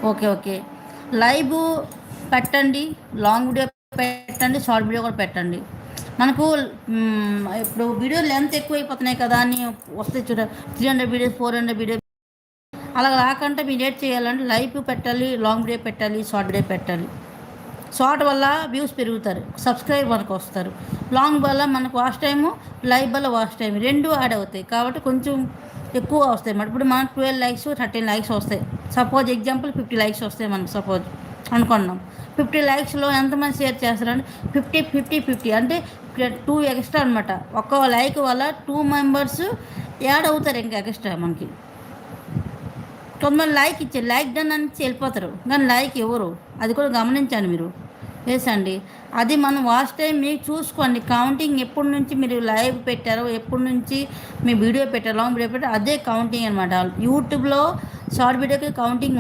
Okay. Okay. Live పెట్టండి. Long video పెట్టండి. Short video కూడా పెట్టండి. మనకు ఇప్పుడు వీడియో లెంత్ ఎక్కువైపోతున్నాయి కదా అని వస్తే చూడ 300 వీడియోస్, 400 వీడియో అలా రాకుండా మీరు ఏం చేయాలంటే లైవ్ పెట్టాలి, లాంగ్ వీడియో పెట్టాలి, షార్ట్ వీడియో పెట్టాలి. షార్ట్ వల్ల వ్యూస్ పెరుగుతారు, సబ్స్క్రైబ్ మనకు వస్తారు. లాంగ్ వల్ల మనకు వాచ్ టైము, లైవ్ వల్ల వాచ్ టైం రెండు యాడ్ అవుతాయి కాబట్టి కొంచెం ఎక్కువ వస్తాయి మరి. ఇప్పుడు మనకు 12 లైక్స్ 13 లైక్స్ వస్తాయి. సపోజ్ ఎగ్జాంపుల్ 50 లైక్స్ వస్తాయి మనకు సపోజ్ అనుకున్నాం. 50 లైక్స్లో ఎంతమంది షేర్ చేస్తారంటే 50 అంటే 2 ఎక్స్ట్రా అనమాట. ఒక్క లైక్ వల్ల 2 మెంబర్స్ యాడ్ అవుతారు ఇంకా ఎక్స్ట్రా మనకి. కొంతమంది లైక్ ఇచ్చారు, లైక్ డన్ అని వెళ్ళిపోతారు కానీ లైక్ ఎవరు అది కూడా గమనించండి మీరు. వేసండి అది మనం వాచ్ టైం మీకు చూసుకోండి. కౌంటింగ్ ఎప్పటి నుంచి మీరు లైవ్ పెట్టారో, ఎప్పటి నుంచి మీ వీడియో పెట్టారో, లాంగ్ వీడియో పెట్టారో అదే కౌంటింగ్ అనమాట. యూట్యూబ్లో షార్ట్ వీడియోకి కౌంటింగ్